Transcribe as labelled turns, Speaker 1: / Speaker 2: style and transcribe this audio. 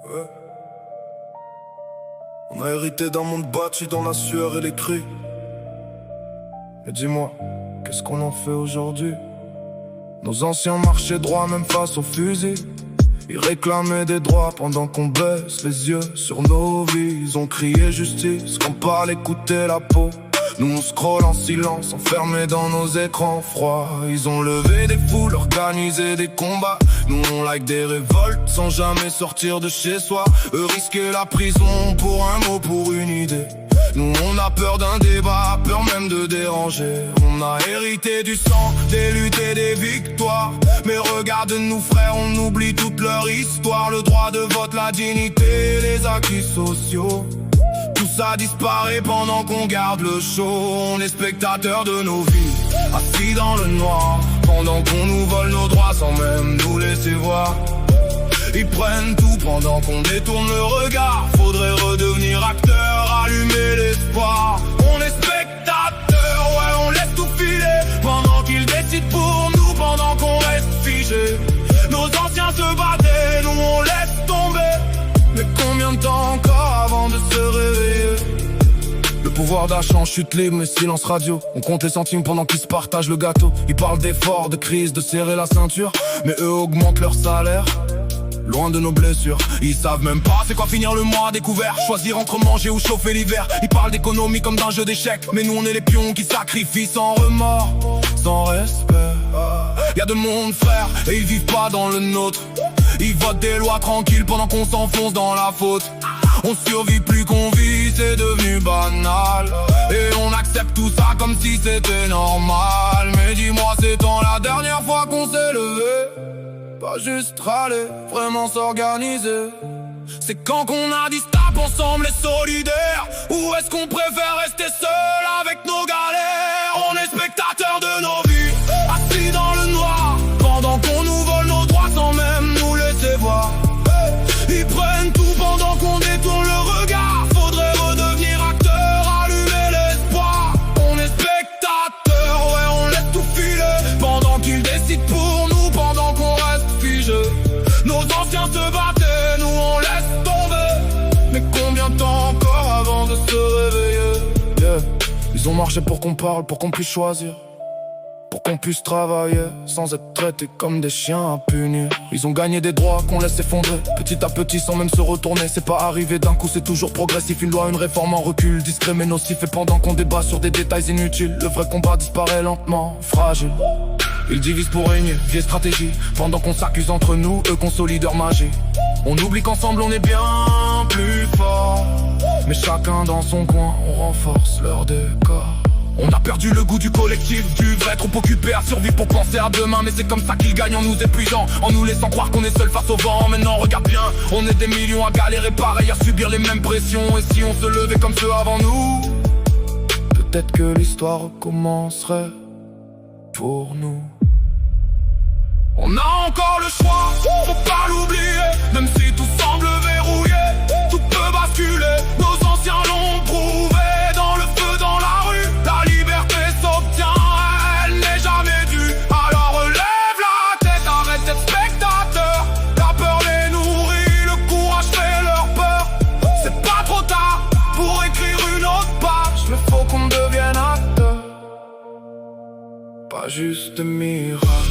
Speaker 1: Ouais. On a hérité d'un monde bâti dans la sueur et les cris. Mais dis-moi, qu'est-ce qu'on en fait aujourd'hui? Nos anciens marchaient droit même face aux fusils. Ils réclamaient des droits pendant qu'on baisse les yeux sur nos vies. Ils ont crié justice, qu'on parle, écouter la peau. Nous on scrolle en silence, enfermés dans nos écrans froids. Ils ont levé des foules, organisé des combats. Nous on like des révoltes sans jamais sortir de chez soi. Eux risquaient la prison pour un mot, pour une idée. Nous on a peur d'un débat, peur même de déranger. On a hérité du sang, des luttes et des victoires. Mais regarde-nous frères, on oublie toute leur histoire. Le droit de vote, la dignité, les acquis sociaux. Tout ça disparaît pendant qu'on garde le show. On est spectateurs de nos vies, assis dans le noir, pendant qu'on nous vole nos droits sans même nous laisser voir. Ils prennent tout pendant qu'on détourne le regard. Faudrait redevenir acteur, allumer l'espoir. On est spectateurs, ouais on laisse tout filer, pendant qu'ils décident pour nous, pendant qu'on reste figé. Nos anciens se battaient, nous on laisse tomber. Mais combien de temps encore avant de se réveiller? Le pouvoir d'achat en chute libre, mais silence radio. On compte les centimes pendant qu'ils se partagent le gâteau. Ils parlent d'efforts, de crise, de serrer la ceinture. Mais eux augmentent leur salaire, loin de nos blessures. Ils savent même pas c'est quoi finir le mois à découvert. Choisir entre manger ou chauffer l'hiver. Ils parlent d'économie comme d'un jeu d'échecs, mais nous on est les pions qui sacrifient sans remords, sans respect. Y'a de monde frère, et ils vivent pas dans le nôtre. Ils votent des lois tranquilles pendant qu'on s'enfonce dans la faute. On survit plus qu'on vit, c'est devenu banal. Et on accepte tout ça comme si c'était normal. Mais dis-moi, c'est quand la dernière fois qu'on s'est levé? Pas juste râler, vraiment s'organiser. C'est quand qu'on a dit stop ensemble et solidaires? Ou est-ce qu'on préfère rester seul avec nos galères? On est spectateurs de nos vies, assis dans le noir, pendant qu'on nous vole nos droits sans même nous laisser voir. Ils prennent tout pendant qu'on détourne le regard. Faudrait redevenir acteur, allumer l'espoir. On est spectateurs, ouais on laisse tout filer, pendant qu'ils décident pour nous, pendant qu'on reste figé. Nos anciens se battaient, nous on laisse tomber. Mais combien de temps encore avant de se réveiller? Yeah. Ils ont marché pour qu'on parle, pour qu'on puisse choisir, pour qu'on puisse travailler sans être traités comme des chiens à punir. Ils ont gagné des droits qu'on laisse s'effondrer, petit à petit sans même se retourner. C'est pas arrivé d'un coup, c'est toujours progressif. Une loi, une réforme en recul, discret mais nocif. Et pendant qu'on débat sur des détails inutiles, le vrai combat disparaît lentement, fragile. Ils divisent pour régner, vieille stratégie. Pendant qu'on s'accuse entre nous, eux consolident leur magie. On oublie qu'ensemble on est bien plus fort, mais chacun dans son coin, on renforce leur décor. On a perdu le goût du collectif, du vrai, trop occupé à survivre pour penser à demain. Mais c'est comme ça qu'ils gagnent en nous épuisant, en nous laissant croire qu'on est seul face au vent. Maintenant regarde bien, on est des millions à galérer pareil, à subir les mêmes pressions. Et si on se levait comme ceux avant nous, peut-être que l'histoire recommencerait pour nous. On a encore le choix, faut pas l'oublier. Même si tout semble verrouillé, tout peut basculer. Nos anciens l'ont prouvé, dans le feu, dans la rue. La liberté s'obtient, elle n'est jamais due. Alors relève la tête, arrête d'être spectateur. La peur les nourrit, le courage fait leur peur. C'est pas trop tard pour écrire une autre page, mais faut qu'on devienne acteur, pas juste miracle.